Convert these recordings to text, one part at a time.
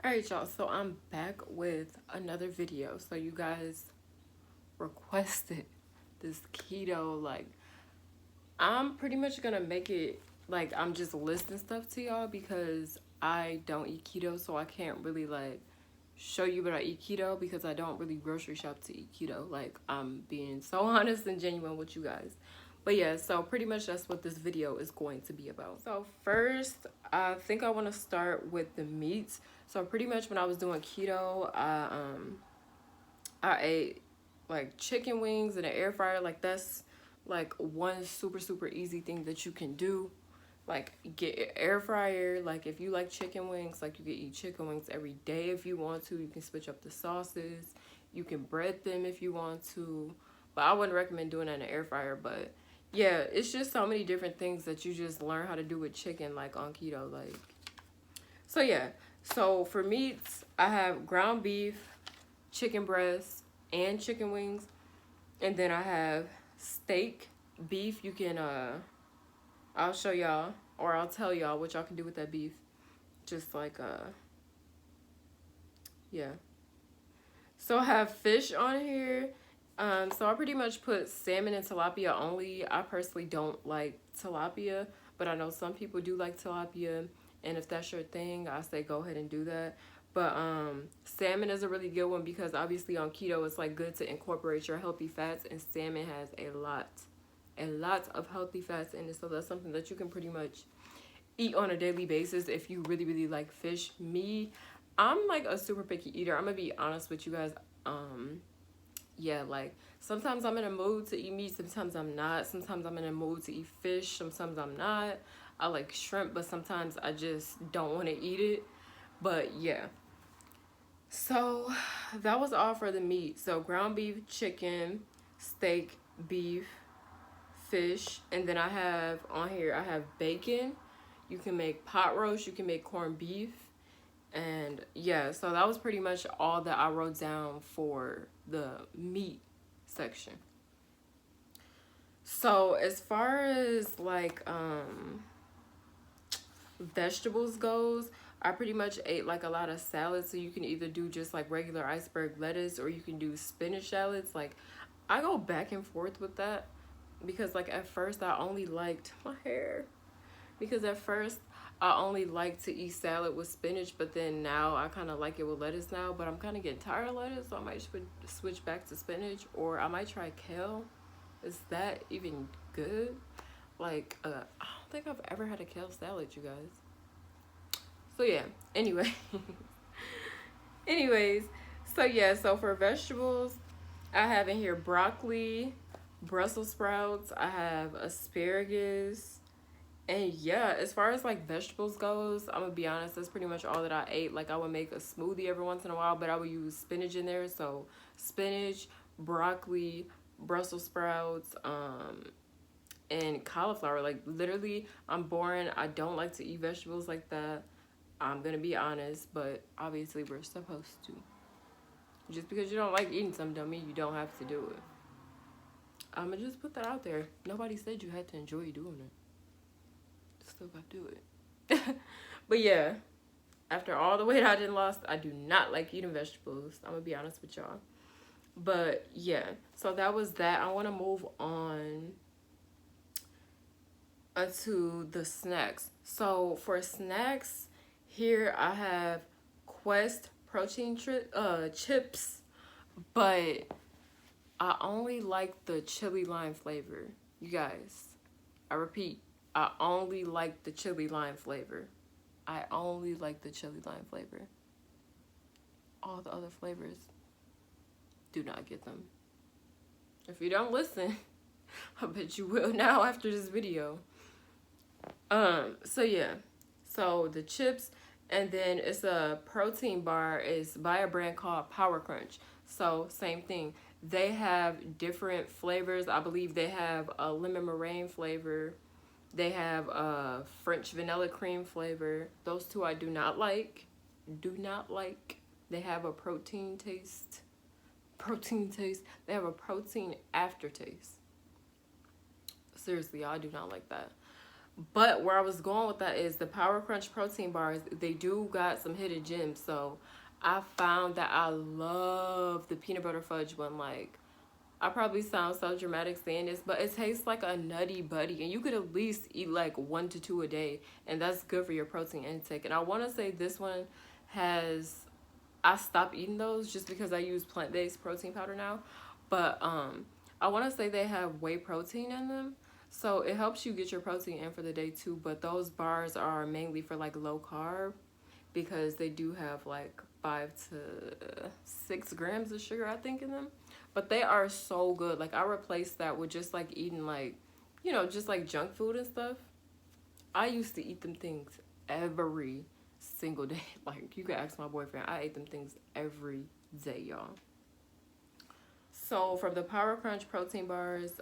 Alright, y'all, so I'm back with another video. So you guys requested this keto, like, I'm pretty much gonna make it like I'm just listing stuff to y'all because I don't eat keto, so I can't really like show you what I eat keto because I don't really grocery shop to eat keto. Like, I'm being so honest and genuine with you guys. But yeah, so pretty much that's what this video is going to be about. So first, I think I want to start with the meats. So pretty much when I was doing keto, I ate like chicken wings in an air fryer. Like, that's like one super easy thing that you can do. Like, get an air fryer. Like, if you like chicken wings, like, you can eat chicken wings every day if you want to. You can switch up the sauces. You can bread them if you want to. But I wouldn't recommend doing that in an air fryer. But yeah, it's just so many different things that you just learn how to do with chicken, like, on keto. Like, so yeah. So for meats, I have ground beef, chicken breast, and chicken wings. And then I have steak, beef. You can I'll show y'all, or I'll tell y'all what y'all can do with that beef. Just like, yeah. So I have fish on here. So I pretty much put salmon and tilapia only. I personally don't like tilapia, but I know some people do like tilapia. And if that's your thing, I say go ahead and do that. But salmon is a really good one because obviously on keto, it's like good to incorporate your healthy fats, and salmon has a lot of healthy fats in it. So that's something that you can pretty much eat on a daily basis if you really like fish. Me, I'm like a super picky eater. I'm gonna be honest with you guys. Yeah, like, sometimes I'm in a mood to eat meat, sometimes I'm not. Sometimes I'm in a mood to eat fish, sometimes I'm not. I like shrimp, but sometimes I just don't want to eat it. But yeah, so that was all for the meat. So ground beef, chicken, steak, beef, fish, and then I have on here, I have bacon. You can make pot roast, you can make corned beef. And yeah, so that was pretty much all that I wrote down for the meat section. So as far as like vegetables goes, I pretty much ate like a lot of salads. So you can either do just like regular iceberg lettuce, or you can do spinach salads. Like, I go back and forth with that because like at first I only liked my hair because at first I only like to eat salad with spinach, but then now I kind of like it with lettuce now. But I'm kind of getting tired of lettuce, so I might switch back to spinach, or I might try kale. Is that even good? Like, I don't think I've ever had a kale salad, you guys. So yeah. Anyway, anyways, so yeah. So for vegetables, I have in here broccoli, Brussels sprouts. I have asparagus. And yeah, as far as like vegetables goes, I'm gonna be honest, that's pretty much all that I ate. Like, I would make a smoothie every once in a while, but I would use spinach in there. So spinach, broccoli, Brussels sprouts, and cauliflower. Like, literally, I'm boring. I don't like to eat vegetables like that. I'm gonna be honest, but obviously we're supposed to. Just because you don't like eating something don't mean you don't have to do it. I'ma just put that out there. Nobody said you had to enjoy doing it. Still gotta do it. But yeah, after all the weight I done lost, I do not like eating vegetables. I'm gonna be honest with y'all. But yeah, so that was that. I want to move on to the snacks. So for snacks, here I have Quest protein chips, but I only like the chili lime flavor. You guys, I repeat, I only like the chili lime flavor. I only like the chili lime flavor. All the other flavors, do not get them. If you don't listen, I bet you will now after this video. So yeah. So the chips, and then it's a protein bar. It's by a brand called Power Crunch. So same thing. They have different flavors. I believe they have a lemon meringue flavor. They have a French vanilla cream flavor. Those two I do not like. Do not like. They have a protein taste. Protein taste. They have a protein aftertaste. Seriously, I do not like that. But where I was going with that is the Power Crunch protein bars, they do got some hidden gems. So I found that I love the peanut butter fudge one. Like, I probably sound so dramatic saying this, but it tastes like a nutty buddy, and you could at least eat like 1 to 2 a day, and that's good for your protein intake. And I want to say this one has, I stopped eating those just because I use plant-based protein powder now, but I want to say they have whey protein in them, so it helps you get your protein in for the day too. But those bars are mainly for like low carb because they do have like 5 to 6 grams of sugar, I think, in them. But they are so good. Like, I replaced that with just like eating like, just like junk food and stuff. I used to eat them things every single day. Like, you could ask my boyfriend. I ate them things every day, y'all. So from the Power Crunch protein bars,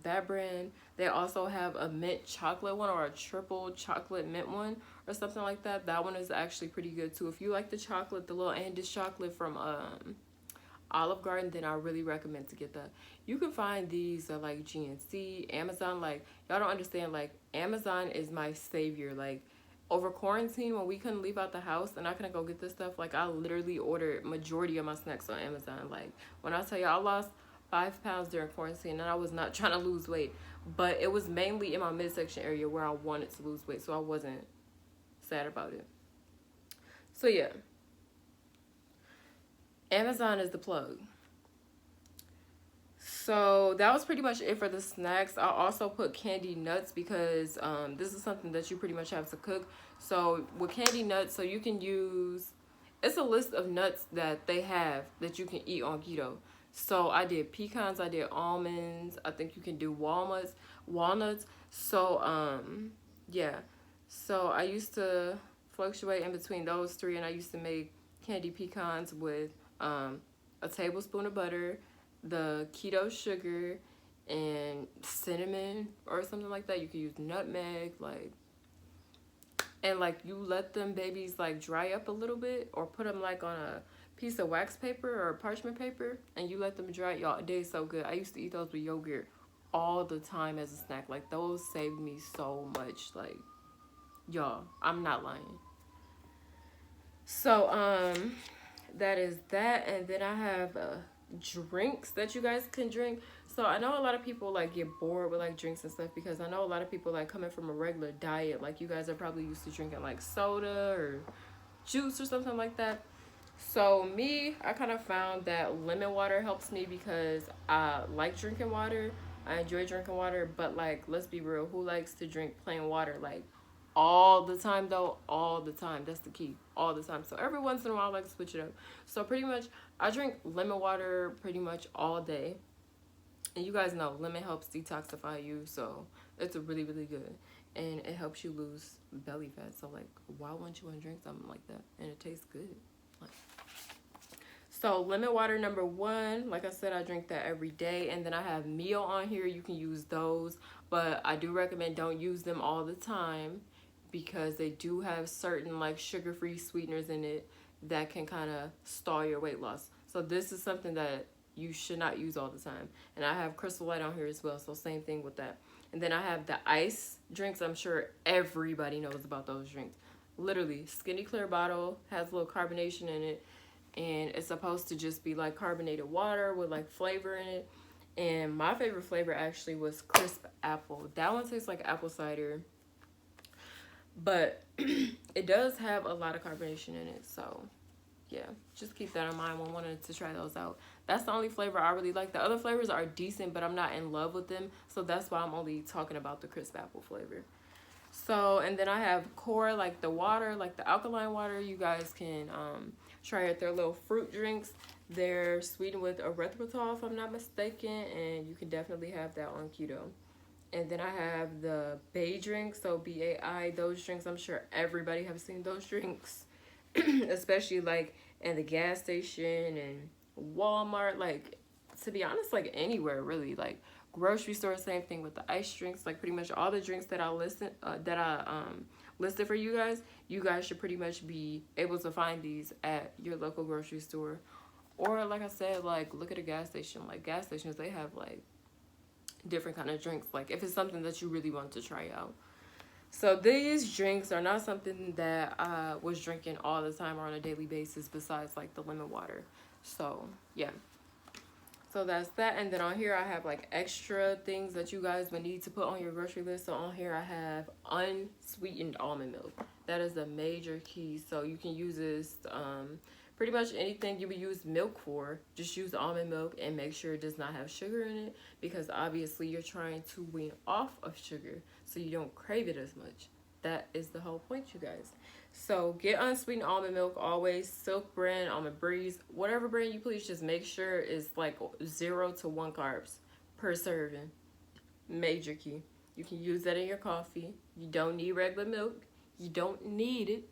that brand, they also have a mint chocolate one or a triple chocolate mint one or something like that. That one is actually pretty good too. If you like the chocolate, the little Andes chocolate from Olive Garden, then I really recommend to get that. You can find these at like GNC, Amazon. Like, y'all don't understand, like, Amazon is my savior. Like, over quarantine when we couldn't leave out the house and I couldn't go get this stuff, like, I literally ordered majority of my snacks on Amazon. Like, when I tell you I lost 5 pounds during quarantine, and I was not trying to lose weight, but it was mainly in my midsection area where I wanted to lose weight, so I wasn't sad about it. So yeah, Amazon is the plug. So that was pretty much it for the snacks. I also put candy nuts because this is something that you pretty much have to cook. So with candy nuts, so you can use, it's a list of nuts that they have that you can eat on keto. So I did pecans, I did almonds, I think you can do walnuts. So yeah. So I used to fluctuate in between those three, and I used to make candy pecans with a tablespoon of butter, the keto sugar, and cinnamon or something like that. You can use nutmeg, like, and like you let them babies like dry up a little bit or put them like on a piece of wax paper or parchment paper and you let them dry. Y'all, they so good. I used to eat those with yogurt all the time as a snack. Like, those saved me so much. Like, y'all, I'm not lying. So that is that. And then I have drinks that you guys can drink. So I know a lot of people like get bored with like drinks and stuff because I know a lot of people like coming from a regular diet, like you guys are probably used to drinking like soda or juice or something like that. So me, I kind of found that lemon water helps me because I like drinking water. I enjoy drinking water, but like, let's be real, who likes to drink plain water like all the time though? All the time. That's the key. All the time. So every once in a while I like to switch it up. So pretty much I drink lemon water pretty much all day. And you guys know lemon helps detoxify you, so it's a really, really good. And it helps you lose belly fat. So like, why wouldn't you want to drink something like that? And it tastes good. Like, so lemon water number one, like I said, I drink that every day. And then I have Mio on here. You can use those, but I do recommend don't use them all the time because they do have certain like sugar-free sweeteners in it that can kind of stall your weight loss. So this is something that you should not use all the time. And I have Crystal Light on here as well, so same thing with that. And then I have the ice drinks. I'm sure everybody knows about those drinks. Literally, skinny clear bottle, has a little carbonation in it, and it's supposed to just be like carbonated water with like flavor in it. And my favorite flavor actually was crisp apple. That one tastes like apple cider, but it does have a lot of carbonation in it. So yeah, just keep that in mind when wanting to try those out. That's the only flavor I really like. The other flavors are decent, but I'm not in love with them. So that's why I'm only talking about the crisp apple flavor. So, and then I have Core, like the water, like the alkaline water. You guys can try it. They're little fruit drinks. They're sweetened with erythritol, if I'm not mistaken, and you can definitely have that on keto. And then I have the Bay drinks, so BAI. Those drinks, I'm sure everybody have seen those drinks, especially like in the gas station and Walmart. Like, to be honest, like anywhere really. Like grocery store, same thing with the ice drinks. Like pretty much all the drinks that I listed for you guys should pretty much be able to find these at your local grocery store. Or like I said, like look at a gas station. Like gas stations, they have like different kind of drinks, like if it's something that you really want to try out. So these drinks are not something that I was drinking all the time or on a daily basis besides like the lemon water. So yeah. So that's that. And then on here I have like extra things that you guys would need to put on your grocery list. So on here I have unsweetened almond milk. That is a major key. So you can use this pretty much anything you would use milk for. Just use almond milk and make sure it does not have sugar in it, because obviously you're trying to wean off of sugar so you don't crave it as much. That is the whole point, you guys. So get unsweetened almond milk always, Silk brand, Almond Breeze, whatever brand you please. Just make sure it's like 0 to 1 carbs per serving. Major key. You can use that in your coffee. You don't need regular milk. You don't need it.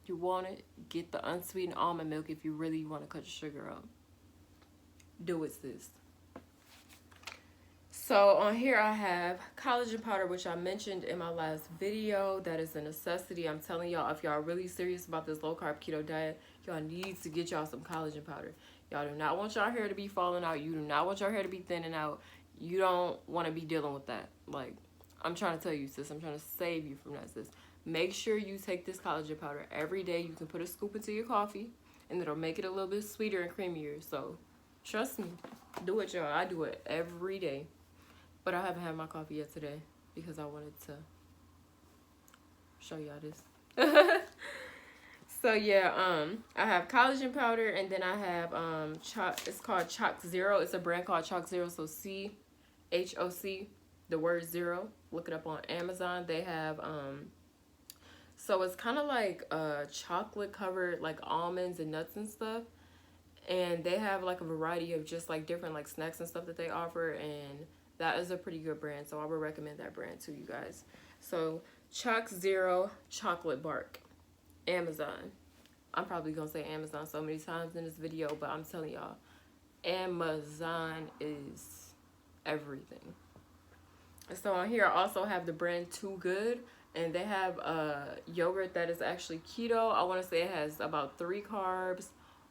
You want it, get the unsweetened almond milk if you really want to cut your sugar out. Do it, sis. So on here I have collagen powder, which I mentioned in my last video. That is a necessity. I'm telling y'all, if y'all really serious about this low carb keto diet, y'all need to get y'all some collagen powder. Y'all do not want y'all hair to be falling out. You do not want your hair to be thinning out. You don't want to be dealing with that. Like, I'm trying to tell you, sis. I'm trying to save you from that, sis. Make sure you take this collagen powder every day. You can put a scoop into your coffee, and it'll make it a little bit sweeter and creamier. So, trust me. Do it, y'all. I do it every day. But I haven't had my coffee yet today because I wanted to show y'all this. So yeah, I have collagen powder, and then I have it's called Choc Zero. It's a brand called Choc Zero. So CHOC, the word zero. Look it up on Amazon. They have so it's kind of like chocolate covered like almonds and nuts and stuff. And they have like a variety of just like different like snacks and stuff that they offer, and that is a pretty good brand. So I would recommend that brand to you guys. So Choc Zero chocolate bark, Amazon. I'm probably gonna say Amazon so many times in this video, but I'm telling y'all, Amazon is everything. So on here I also have the brand Too Good, and they have a yogurt that is actually keto. I want to say it has about 3 carbs,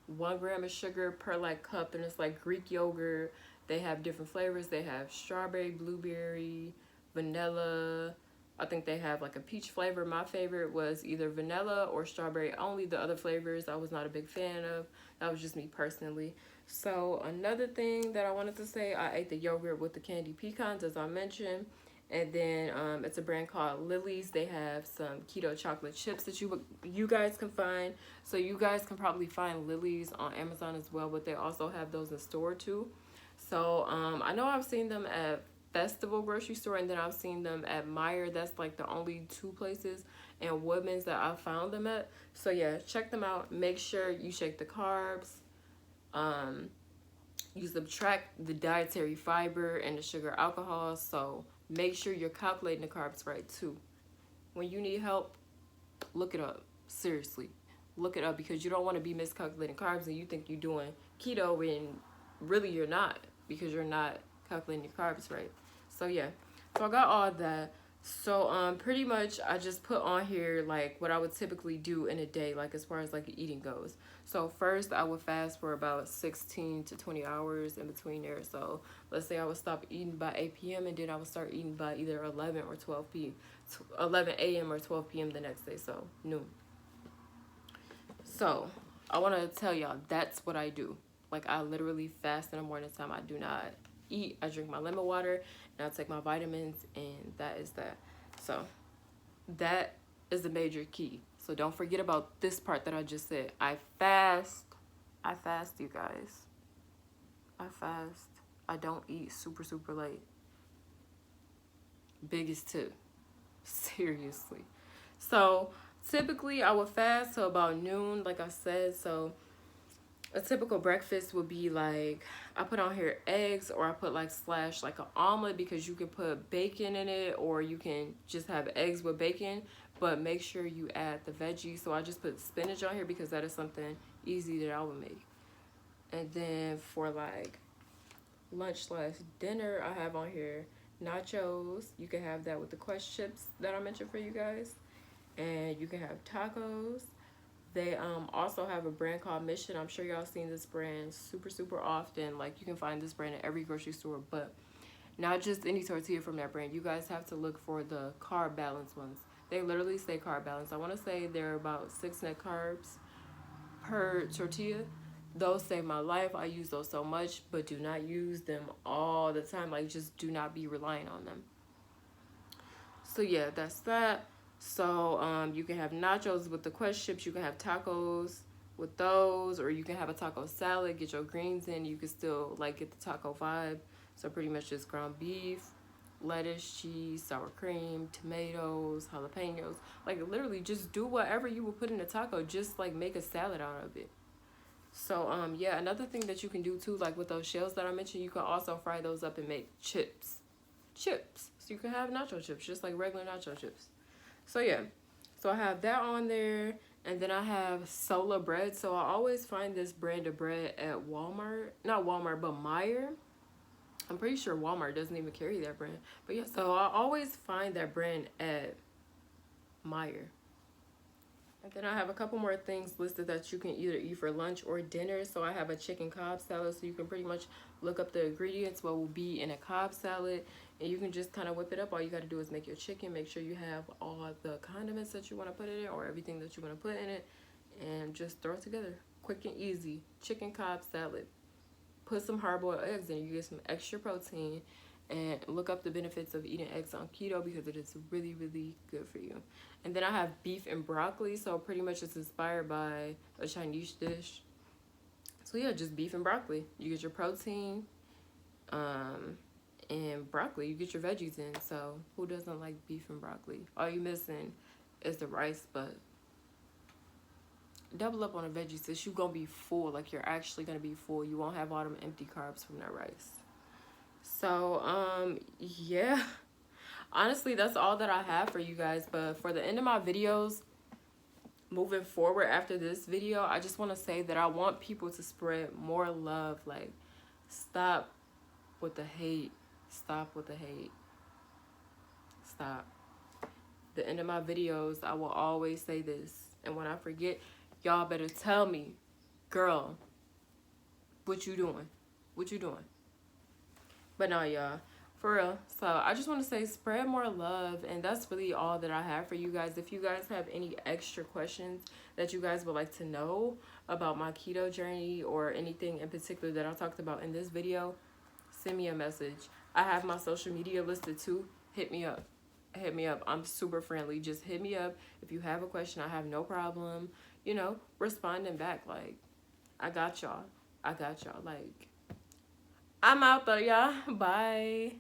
1 gram of sugar per like cup, and it's like Greek yogurt. They have different flavors. They have strawberry, blueberry, vanilla. I think they have like a peach flavor. My favorite was either vanilla or strawberry only. The other flavors I was not a big fan of. That was just me personally. So another thing that I wanted to say, I ate the yogurt with the candy pecans, as I mentioned. And then it's a brand called Lily's. They have some keto chocolate chips that you guys can find. So you guys can probably find Lily's on Amazon as well, but they also have those in store too. So I know I've seen them at Festival grocery store, and then I've seen them at Meijer. That's like the only 2 places, and Woodman's that I found them at. So yeah, check them out. Make sure you check the carbs. You subtract the dietary fiber and the sugar alcohol. So make sure you're calculating the carbs right too. When you need help, look it up. Seriously, look it up, because you don't want to be miscalculating carbs and you think you're doing keto when really you're not, because you're not calculating your carbs right. So yeah, so I got all that. So pretty much I just put on here like what I would typically do in a day, like as far as like eating goes. So first I would fast for about 16 to 20 hours in between there. So let's say I would stop eating by 8 p.m. and then I would start eating by either 11 or 12 p.m. 11 a.m. or 12 p.m. the next day, so noon. So I want to tell y'all that's what I do. Like, I literally fast in the morning time. I do not eat. I drink my lemon water, and I take my vitamins, and that is that. So that is a major key. So don't forget about this part that I just said. I fast, you guys. I fast. I don't eat super, super late. Biggest tip. Seriously. So typically I would fast till about noon, like I said. So a typical breakfast would be like, I put on here eggs, or I put like slash like an omelet, because you can put bacon in it, or you can just have eggs with bacon, but make sure you add the veggies. So I just put spinach on here because that is something easy that I would make. And then for like lunch slash dinner, I have on here nachos. You can have that with the Quest chips that I mentioned for you guys, and you can have tacos. They also have a brand called Mission. I'm sure y'all seen this brand super, super often. Like, you can find this brand at every grocery store, but Not just any tortilla from that brand. You guys have to look for the carb balance ones. They literally say carb balance. I want to say they're about 6 net carbs per tortilla. Those save my life. I use those so much, but do not use them all the time. Like, just do not be relying on them. So yeah, that's that. So you can have nachos with the Quest chips. You can have tacos with those, or you can have a taco salad. Get your greens in. You can still like get the taco vibe. So pretty much just ground beef, lettuce, cheese, sour cream, tomatoes, jalapenos. Like literally, just do whatever you would put in a taco. Just like make a salad out of it. So yeah, another thing that you can do too, like with those shells that I mentioned, you can also fry those up and make chips. So you can have nacho chips, just like regular nacho chips. So yeah, so I have that on there, and then I have Sola bread. So I always find this brand of bread at Walmart, not Walmart, but Meijer. I'm pretty sure Walmart doesn't even carry that brand, but yeah, so I always find that brand at Meijer. And then I have a couple more things listed that you can either eat for lunch or dinner. So I have a chicken Cobb salad. So you can pretty much look up the ingredients, what will be in a Cobb salad. And you can just kind of whip it up. All you got to do is make your chicken. Make sure you have all the condiments that you want to put in it, or everything that you want to put in it. And just throw it together. Quick and easy. Chicken Cobb salad. Put some hard-boiled eggs in. You get some extra protein. And look up the benefits of eating eggs on keto, because it is really, really good for you. And then I have beef and broccoli. So pretty much it's inspired by a Chinese dish. So yeah, just beef and broccoli. You get your protein and broccoli. You get your veggies in. So who doesn't like beef and broccoli? All you missing is the rice, but double up on the veggies, since you're going to be full. Like, you're actually going to be full. You won't have all them empty carbs from that rice. So, yeah. Honestly, that's all that I have for you guys. But for the end of my videos, moving forward after this video, I just want to say that I want people to spread more love. Like, stop with the hate. Stop with the hate. Stop. The end of my videos, I will always say this. And when I forget, y'all better tell me, girl, what you doing? What you doing? But no, y'all, for real. So I just want to say, spread more love, and that's really all that I have for you guys. If you guys have any extra questions that you guys would like to know about my keto journey, or anything in particular that I talked about in this video, send me a message. I have my social media listed too. Hit me up. Hit me up. I'm super friendly. Just hit me up. If you have a question, I have no problem, you know, responding back. Like, I got y'all. I got y'all. Like, I'm out though, y'all. Bye.